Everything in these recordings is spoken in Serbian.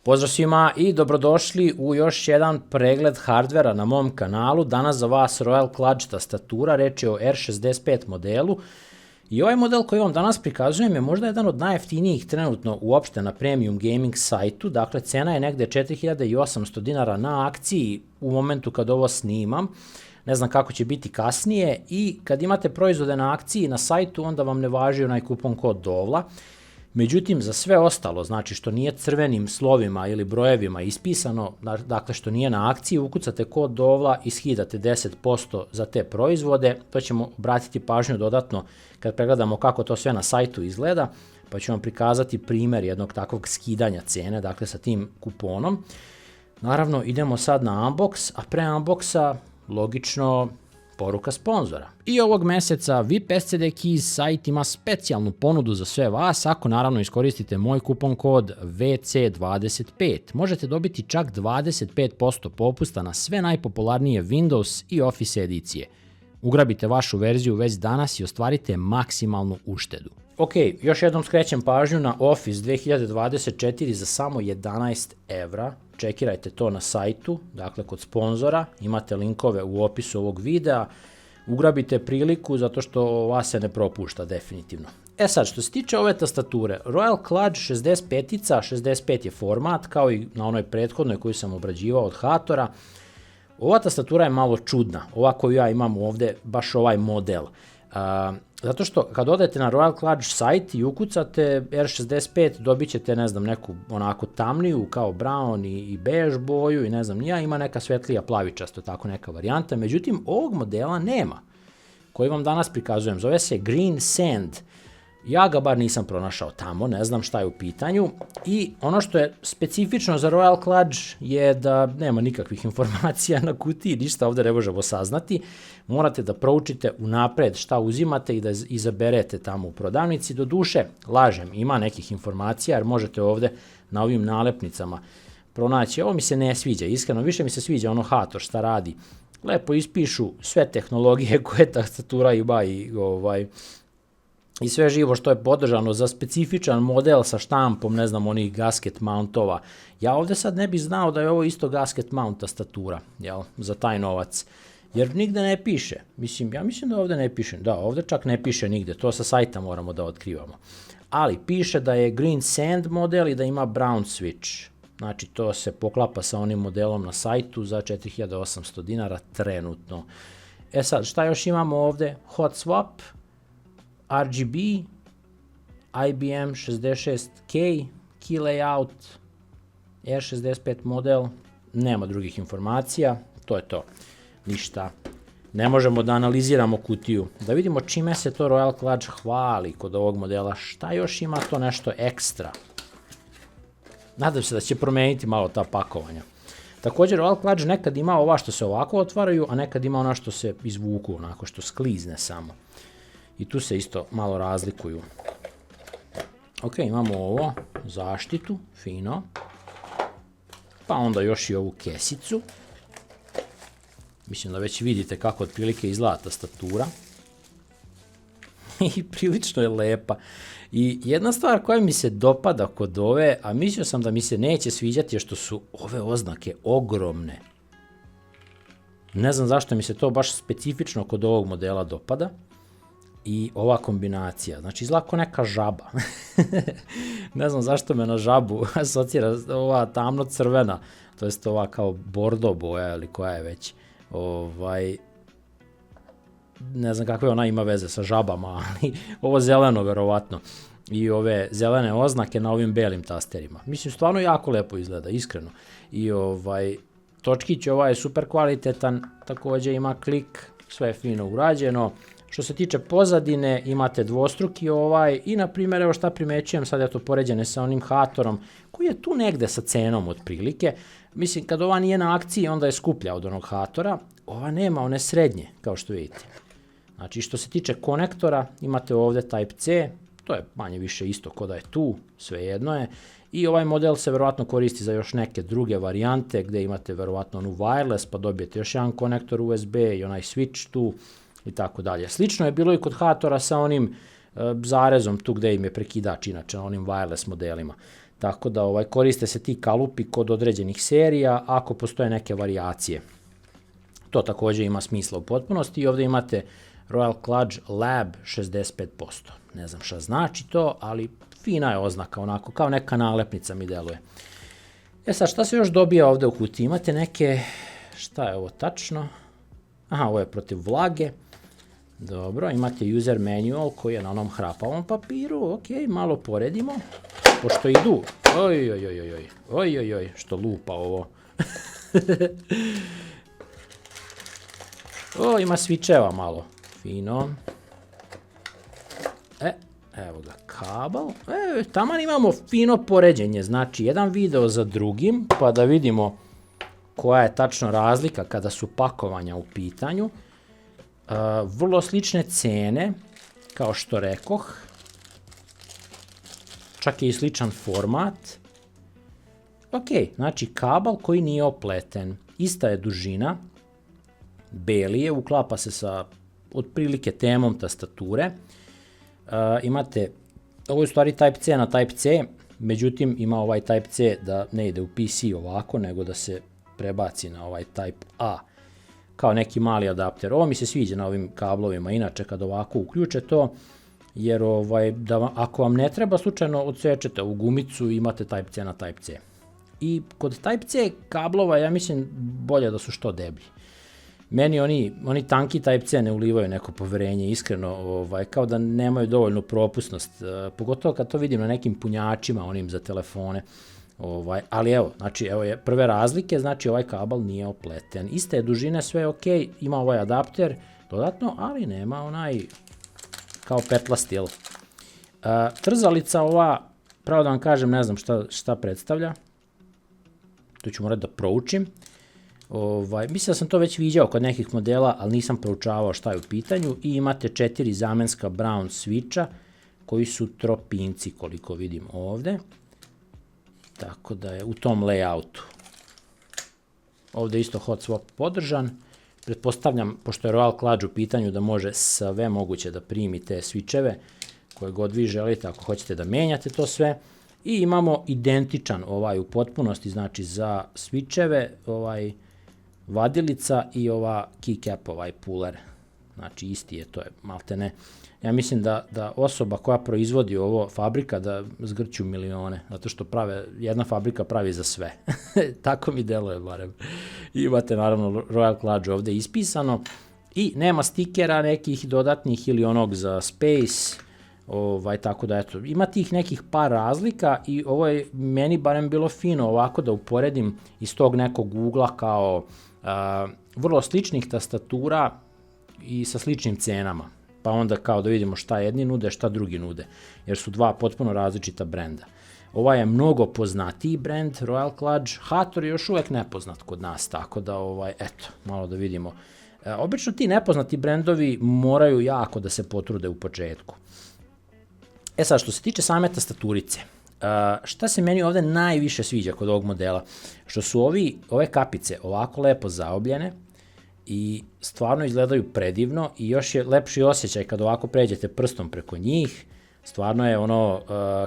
Pozdrav svima i dobrodošli u još jedan pregled hardvera na mom kanalu. Danas za vas Royal Clutch tastatura, reč je o R65 modelu. I ovaj model koji vam danas prikazujem je možda jedan od najjeftinijih trenutno uopšte na premium gaming sajtu. Dakle, cena je negde 4800 dinara na akciji u momentu kad ovo snimam. Ne znam kako će biti kasnije i kad imate proizvode na akciji na sajtu, onda vam ne važi onaj kupon kod DOVLA. Međutim, za sve ostalo, znači što nije crvenim slovima ili brojevima ispisano, dakle što nije na akciji, ukucate kod DOVLA i skidate 10% za te proizvode. To ćemo obratiti pažnju dodatno kad pregledamo kako to sve na sajtu izgleda, pa ću vam prikazati primer jednog takvog skidanja cene, dakle sa tim kuponom. Naravno, idemo sad na unbox, a pre unboxa, logično, poruka sponzora. I ovog meseca VIP SCD Keys sajt ima specijalnu ponudu za sve vas, ako naravno iskoristite moj kupon kod VC25. Možete dobiti čak 25% popusta na sve najpopularnije Windows i Office edicije. Ugrabite vašu verziju već danas i ostvarite maksimalnu uštedu. Ok, još jednom skrećem pažnju na Office 2024 za samo 11 evra. Čekirajte to na sajtu, dakle kod sponzora, imate linkove u opisu ovog videa, ugrabite priliku zato što vas se ne propušta definitivno. E sad, što se tiče ove tastature, Royal Clutch 65-ica, 65 je format, kao i na onoj prethodnoj koju sam obrađivao od Hatora. Ova tastatura je malo čudna, ova koju ja imam ovde, baš ovaj model. Zato što kad odete na Royal Clutch sajt i ukucate R65, dobit ćete, ne znam, neku onako tamniju kao brown i bež boju i ne znam, ima neka svetlija plavičasto, tako neka varijanta. Međutim, ovog modela nema, koji vam danas prikazujem. Zove se Green Sand. Ja ga bar nisam pronašao tamo, ne znam šta je u pitanju. I ono što je specifično za Royal Clutch je da nema nikakvih informacija na kutiji, ništa ovde ne možemo saznati. Morate da proučite unapred šta uzimate i da izaberete tamo u prodavnici. Do duše, lažem, ima nekih informacija jer možete ovde na ovim nalepnicama pronaći. Ovo mi se ne sviđa, iskreno, više mi se sviđa ono Hator šta radi. Lepo ispišu sve tehnologije koje tastatura ima i sve živo što je podržano za specifičan model sa štampom, ne znam, onih gasket mountova. Ja ovde sad ne bih znao da je ovo isto gasket mount tastatura, jel, za taj novac. Jer nigde ne piše. Ja mislim da ovde ne piše. Da, ovde čak ne piše nigde. To sa sajta moramo da otkrivamo. Ali piše da je Green Sand model i da ima brown switch. Znači, to se poklapa sa onim modelom na sajtu za 4800 dinara trenutno. E sad, šta još imamo ovde? Hot swap, RGB, IBM 66K, key layout, R65 model, nema drugih informacija, to je to, ništa. Ne možemo da analiziramo kutiju, da vidimo čime se to Royal Clutch hvali kod ovog modela, šta još ima to nešto ekstra. Nadam se da će promeniti malo ta pakovanja. Također Royal Clutch nekad ima ova što se ovako otvaraju, a nekad ima ona što se izvuku, onako što sklizne samo. I tu se isto malo razlikuju. Ok, imamo ovo, zaštitu, fino. Pa onda još i ovu kesicu. Mislim da već vidite kako otprilike izgleda tastatura. I prilično je lepa. I jedna stvar koja mi se dopada kod ove, a mislio sam da mi se neće sviđati, je što su ove oznake ogromne. Ne znam zašto mi se to baš specifično kod ovog modela dopada. I ova kombinacija, znači izgleda kao neka žaba. Ne znam zašto me na žabu asocira ova tamno crvena, to jest ova kao bordo boja ili koja je već. Ne znam kakve ona ima veze sa žabama, ali ovo zeleno verovatno. I ove zelene oznake na ovim belim tasterima. Mislim, stvarno jako lepo izgleda, iskreno. I točkić ovaj je super kvalitetan, takođe ima klik, sve je fino urađeno. Što se tiče pozadine, imate dvostruki i na primjer, evo šta primećujem, sad je to poređene sa onim Hatorom, koji je tu negde sa cenom otprilike. Mislim, kad ova nije na akciji, onda je skuplja od onog Hatora, ova nema one srednje, kao što vidite. Znači, što se tiče konektora, imate ovde Type-C, to je manje više isto ko da je tu, svejedno je, i ovaj model se verovatno koristi za još neke druge varijante, gde imate verovatno onu wireless, pa dobijete još jedan konektor USB i onaj switch tu, i tako dalje. Slično je bilo i kod Hatora sa onim zarezom tu gde im je prekidač, inače na onim wireless modelima. tako da koriste se ti kalupi kod određenih serija ako postoje neke varijacije. To takođe ima smisla u potpunosti i ovde imate Royal Kludge Lab 65%. Ne znam šta znači to, ali fina je oznaka, onako, kao neka nalepnica mi deluje. Sad, šta se još dobija ovde u kutiji? Imate neke, šta je ovo tačno? Aha, ovo je protiv vlage. Dobro, imate user manual koji je na onom hrapavom papiru, ok, malo poredimo, pošto idu, oj, što lupa ovo. Ima switcheva malo, fino. Evo ga, kabel, taman imamo fino poređenje, znači jedan video za drugim, pa da vidimo koja je tačno razlika kada su pakovanja u pitanju. Vrlo slične cene, kao što rekoh, čak je i sličan format. Ok, znači kabel koji nije opleten, ista je dužina, beli je, uklapa se sa otprilike temom tastature. Imate, ovo je u stvari Type-C na Type-C, međutim ima ovaj Type-C da ne ide u PC ovako, nego da se prebaci na ovaj Type-A, kao neki mali adapter. Ovo mi se sviđa na ovim kablovima, inače kad ovako uključe to, jer ako vam ne treba, slučajno odsečete u gumicu i imate Type-C na Type-C. I kod Type-C kablova, ja mislim, bolje da su što deblji. Meni oni tanki Type-C ne ulivaju neko poverenje, iskreno, kao da nemaju dovoljnu propusnost, pogotovo kad to vidim na nekim punjačima, onim za telefone. Ali evo, znači evo je prve razlike, znači ovaj kabel nije opleten. Iste je dužine, sve je ok, ima ovaj adapter dodatno, ali nema onaj kao petla stil. Trzalica ova, pravo da vam kažem, ne znam šta predstavlja. To ću morati da proučim. Mislim da sam to već viđao kod nekih modela, ali nisam proučavao šta je u pitanju. I imate 4 zamenska Brown switcha koji su tropinci, koliko vidim ovde. Tako da je u tom layoutu. Ovde isto hot swap podržan. Pretpostavljam, pošto je Royal Kludge u pitanju, da može sve moguće da primi te switcheve koje god vi želite ako hoćete da menjate to sve. I imamo identičan u potpunosti, znači za switcheve, vadilica i ova keycap, puller. Znači isti je, to je maltene. Ja mislim da osoba koja proizvodi ovo, fabrika, da zgrću milione, zato što jedna fabrika pravi za sve. Tako mi deluje barem. Imate naravno Royal Kludge ovde ispisano i nema stikera nekih dodatnih ili onog za space, tako da eto, ima tih nekih par razlika i ovo je meni barem bilo fino ovako da uporedim iz tog nekog ugla kao vrlo sličnih tastatura i sa sličnim cenama, pa onda kao da vidimo šta jedni nude, šta drugi nude, jer su dva potpuno različita brenda. Ova je mnogo poznatiji brend, Royal Kludge, Hator je još uvek nepoznat kod nas, tako da, eto, malo da vidimo. Obično ti nepoznati brendovi moraju jako da se potrude u početku. Sad, što se tiče same tastaturice, šta se meni ovde najviše sviđa kod ovog modela? Što su ove kapice ovako lepo zaobljene i stvarno izgledaju predivno i još je lepši osjećaj kad ovako pređete prstom preko njih. Stvarno je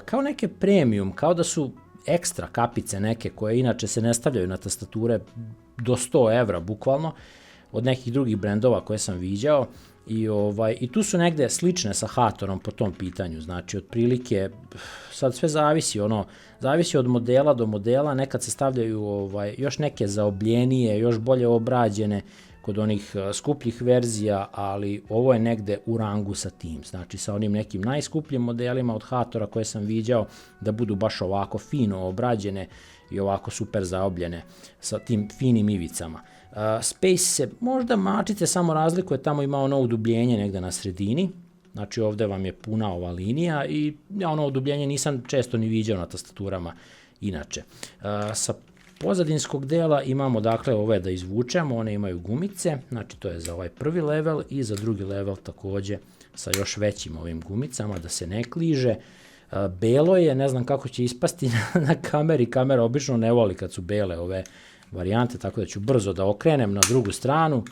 kao neke premium, kao da su ekstra kapice neke koje inače se ne stavljaju na tastature do 100 evra bukvalno od nekih drugih brendova koje sam viđao. I tu su negde slične sa Hatorom po tom pitanju, znači otprilike, sad sve zavisi od modela do modela, nekad se stavljaju još neke zaobljenije, još bolje obrađene kod onih skupljih verzija, ali ovo je negde u rangu sa tim, znači sa onim nekim najskupljim modelima od Hatora koje sam viđao da budu baš ovako fino obrađene i ovako super zaobljene sa tim finim ivicama. Space se možda mačice samo razlikuje, tamo ima ono udubljenje negde na sredini, znači ovde vam je puna ova linija i ja ono udubljenje nisam često ni viđao na tastaturama inače. Sa pozadinskog dela imamo dakle ove da izvučemo, one imaju gumice, znači to je za ovaj prvi level i za drugi level takođe sa još većim ovim gumicama da se ne kliže. Belo je, ne znam kako će ispasti na kameri, kamera obično ne voli kad su bele ove varijante, tako da ću brzo da okrenem na drugu stranu.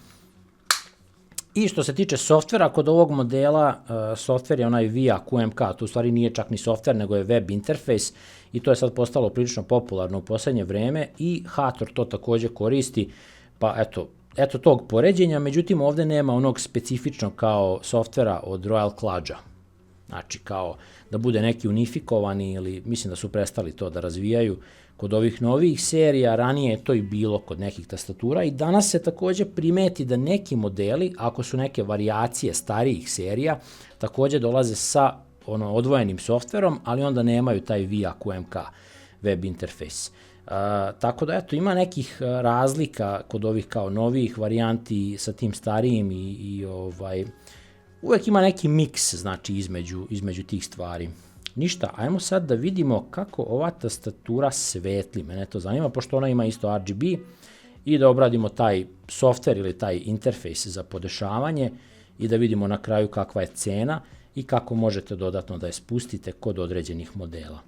I što se tiče softvera, kod ovog modela, softver je onaj VIA QMK, to u stvari nije čak ni softver, nego je web interfejs i to je sad postalo prilično popularno u poslednje vreme i Hathor to takođe koristi, pa eto tog poređenja, međutim ovde nema onog specifičnog kao softvera od Royal Kludge-a. Znači kao da bude neki unifikovani ili mislim da su prestali to da razvijaju kod ovih novih serija, ranije je to i bilo kod nekih tastatura i danas se takođe primeti da neki modeli, ako su neke varijacije starijih serija, takođe dolaze sa odvojenim softverom, ali onda nemaju taj VIA QMK web interfejs. Tako da eto, ima nekih razlika kod ovih kao novih varijanti sa tim starijim i uvek ima neki miks znači između tih stvari. Ništa, ajmo sad da vidimo kako ova tastatura svetli, mene to zanima, pošto ona ima isto RGB i da obradimo taj softver ili taj interfejs za podešavanje i da vidimo na kraju kakva je cena i kako možete dodatno da je spustite kod određenih modela.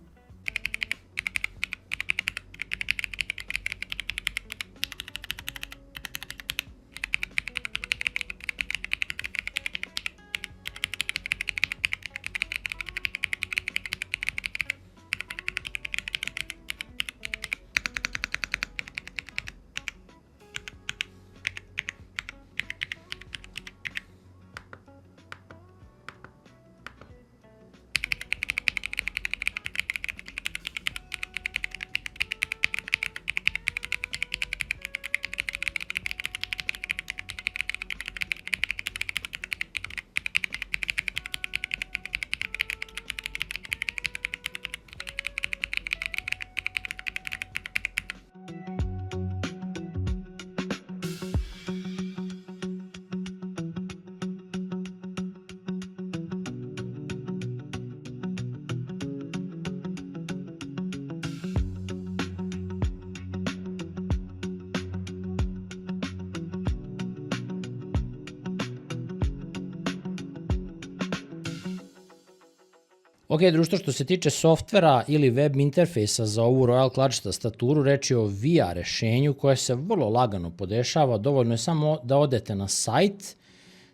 Ok, društvo, što se tiče softvera ili web interfejsa za ovu Royal Kludge tastaturu, reč je o VIA rešenju koje se vrlo lagano podešava, dovoljno je samo da odete na sajt,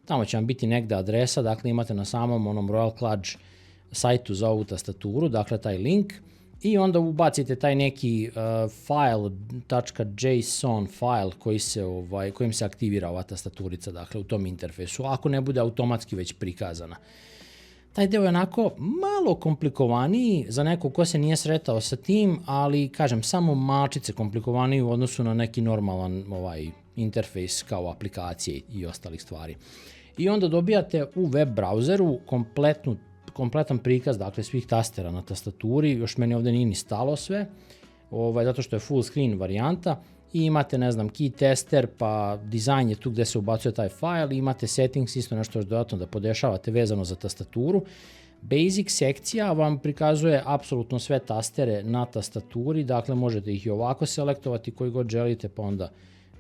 tamo će vam biti negde adresa, dakle imate na samom onom Royal Kludge sajtu za ovu tastaturu, dakle taj link, i onda ubacite taj neki file, .json file kojim se aktivira ova tastaturica, dakle u tom interfejsu, ako ne bude automatski već prikazana. Taj deo je onako malo komplikovaniji za nekog ko se nije sretao sa tim, ali kažem, samo malčice komplikovaniji u odnosu na neki normalan interfejs kao aplikacije i ostalih stvari. I onda dobijate u web browseru kompletan prikaz, dakle, svih tastera na tastaturi, još meni ovde nije ni stalo sve, zato što je full screen varijanta, i imate, ne znam, key tester, pa dizajn je tu gde se ubacuje taj file, i imate settings, isto nešto dodatno da podešavate vezano za tastaturu. Basic sekcija vam prikazuje apsolutno sve tastere na tastaturi, dakle možete ih i ovako selektovati koji god želite, pa onda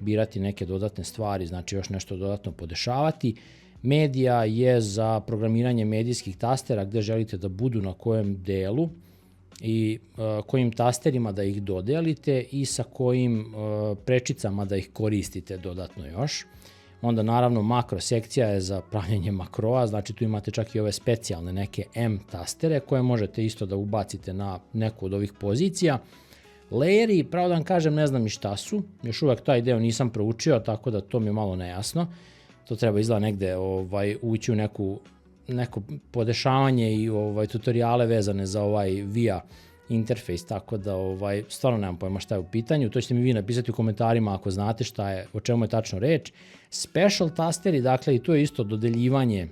birati neke dodatne stvari, znači još nešto dodatno podešavati. Medija je za programiranje medijskih tastera gde želite da budu na kojem delu i kojim tasterima da ih dodelite i sa kojim prečicama da ih koristite dodatno još. Onda naravno makro sekcija je za pravljenje makroa, znači tu imate čak i ove specijalne neke M tastere koje možete isto da ubacite na neku od ovih pozicija. Layeri, pravo da vam kažem, ne znam i šta su, još uvek taj deo nisam proučio, tako da to mi je malo nejasno. To treba izgleda negde ući u neko podešavanje i tutoriale vezane za VIA interfejs, tako da stvarno nemam pojma šta je u pitanju. To ćete mi vi napisati u komentarima ako znate o čemu je tačno reč. Special tasteri, dakle, i to je isto dodeljivanje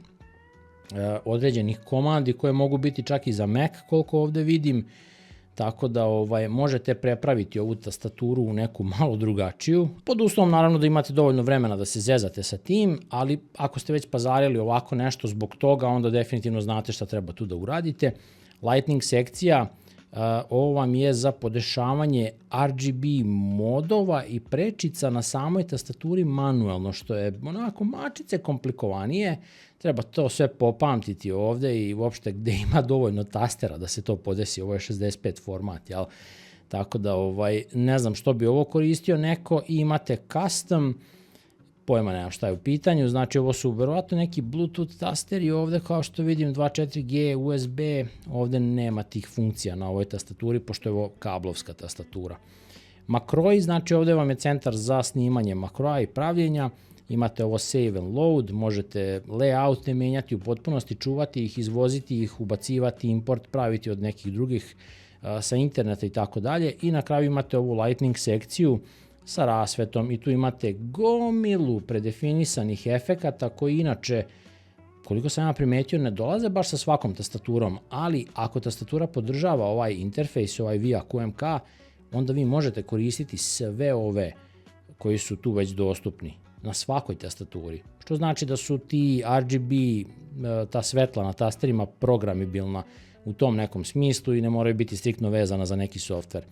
određenih komandi koje mogu biti čak i za Mac, koliko ovde vidim, tako da možete prepraviti ovu tastaturu u neku malo drugačiju, pod uslovom naravno da imate dovoljno vremena da se zezate sa tim, ali ako ste već pazarili ovako nešto zbog toga, onda definitivno znate šta treba tu da uradite. Lightning sekcija, ovo vam je za podešavanje RGB modova i prečica na samoj tastaturi manuelno, što je onako mačice komplikovanije. Treba to sve popamtiti ovde i uopšte gde ima dovoljno tastera da se to podesi. Ovo je 65 format, jel? Tako da ne znam što bi ovo koristio neko. I imate custom pojma nemam šta je u pitanju, znači ovo su verovatno neki Bluetooth tasteri, ovde kao što vidim 2.4G, USB, ovde nema tih funkcija na ovoj tastaturi, pošto je ovo kablovska tastatura. Makroi, znači ovde vam je centar za snimanje makroa i pravljenja, imate ovo save and load, možete layoute menjati u potpunosti, čuvati ih, izvoziti ih, ubacivati import, praviti od nekih drugih sa interneta i tako dalje. I na kraju imate ovu lightning sekciju sa rasvetom i tu imate gomilu predefinisanih efekata koji inače, koliko sam ja primetio, ne dolaze baš sa svakom tastaturom, ali ako tastatura podržava ovaj interfejs, ovaj VIA QMK, onda vi možete koristiti sve ove koji su tu već dostupni na svakoj tastaturi. Što znači da su ti RGB, ta svetla na tasterima programibilna u tom nekom smislu i ne moraju biti striktno vezana za neki softver.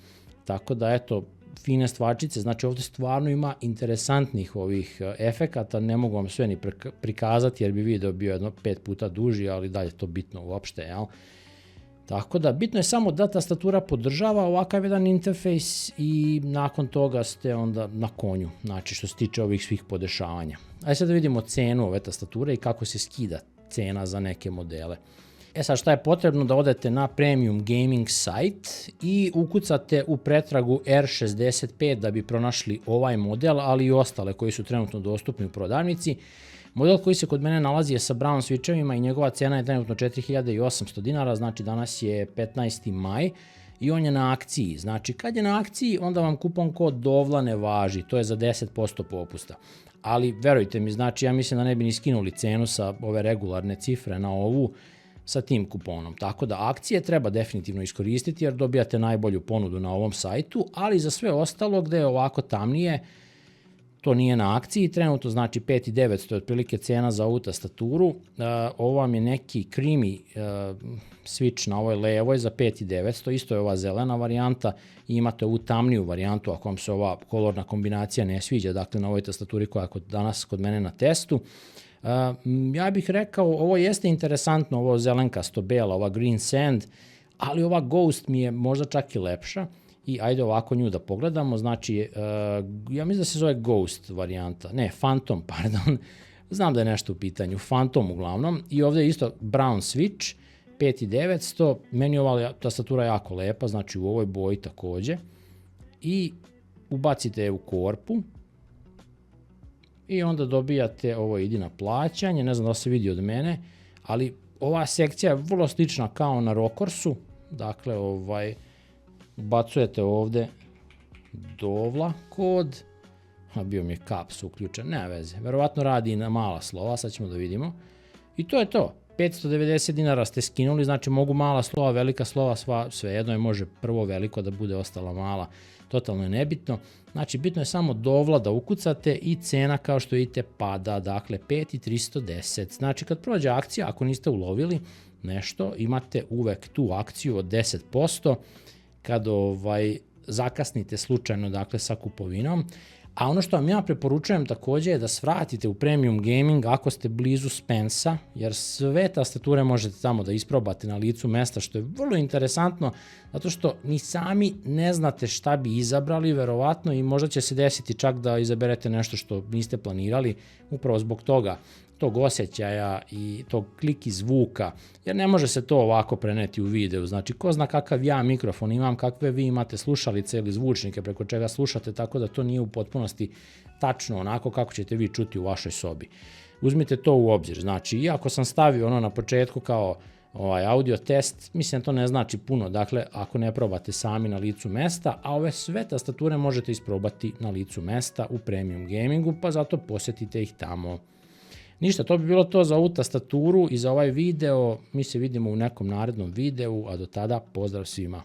Tako da eto, fine stvarčice, znači ovde stvarno ima interesantnih ovih efekata, ne mogu vam sve ni prikazati jer bi video bio jedno 5 puta duži, ali dalje to bitno uopšte, jel? Tako da, bitno je samo da tastatura podržava ovakav jedan interfejs i nakon toga ste onda na konju, znači što se tiče ovih svih podešavanja. Ajde sad da vidimo cenu ove tastature i kako se skida cena za neke modele. Sad šta je potrebno, da odete na Premium Gaming site i ukucate u pretragu R65 da bi pronašli ovaj model, ali i ostale koji su trenutno dostupni u prodavnici. Model koji se kod mene nalazi je sa brown switchovima i njegova cena je trenutno 4800 dinara, znači danas je 15. maj i on je na akciji. Znači kad je na akciji onda vam kupon kod DOVLA ne važi, to je za 10% popusta. Ali verujte mi, znači ja mislim da ne bi ni skinuli cenu sa ove regularne cifre na ovu sa tim kuponom. Tako da akcije treba definitivno iskoristiti jer dobijate najbolju ponudu na ovom sajtu, ali za sve ostalo gde je ovako tamnije, to nije na akciji, trenutno znači 5900 je otprilike cena za ovu tastaturu, ovo vam je neki creamy switch na ovoj levoj za 5900, isto je ova zelena varijanta i imate ovu tamniju varijantu ako vam se ova kolorna kombinacija ne sviđa, dakle na ovoj tastaturi koja je danas kod mene na testu. Ja bih rekao, ovo jeste interesantno, ovo zelenkasto bela, ova green sand, ali ova ghost mi je možda čak i lepša. I ajde ovako nju da pogledamo, znači ja mislim da se zove Ghost varijanta, ne, Phantom, pardon, znam da je nešto u pitanju, Phantom uglavnom, i ovde je isto brown switch, 5900, meni je ova tastatura jako lepa, znači u ovoj boji takođe, i ubacite je u korpu, i onda dobijate, ovo ide na plaćanje, ne znam da se vidi od mene, ali ova sekcija je vrlo slična kao na Rokorsu, dakle ubacujete ovde DOVLA kod, bio mi je caps uključen, nema veze, verovatno radi i na mala slova, sad ćemo da vidimo, i to je to, 590 dinara ste skinuli, znači mogu mala slova, velika slova, svejedno je, može prvo veliko da bude, ostala mala, totalno je nebitno, znači bitno je samo DOVLA da ukucate i cena kao što vidite pada, dakle 5310, znači kad prođe akcija, ako niste ulovili nešto, imate uvek tu akciju od 10%, kad zakasnite slučajno, dakle, sa kupovinom. A ono što vam ja preporučujem takođe je da svratite u Premium Gaming ako ste blizu Spensa, jer sve tastature možete tamo da isprobate na licu mesta, što je vrlo interesantno, zato što ni sami ne znate šta bi izabrali, verovatno, i možda će se desiti čak da izaberete nešto što niste planirali, upravo zbog toga, tog osjećaja i tog kliki zvuka, jer ne može se to ovako preneti u videu, znači ko zna kakav ja mikrofon imam, kakve vi imate slušalice ili zvučnike preko čega slušate, tako da to nije u potpunosti tačno onako kako ćete vi čuti u vašoj sobi. Uzmite to u obzir, znači iako sam stavio ono na početku kao audio test, mislim da to ne znači puno, dakle ako ne probate sami na licu mesta, a ove sve tastature možete isprobati na licu mesta u Premium Gamingu, pa zato posjetite ih tamo. Ništa, to bi bilo to za ovu tastaturu i za ovaj video, mi se vidimo u nekom narednom videu, a do tada pozdrav svima.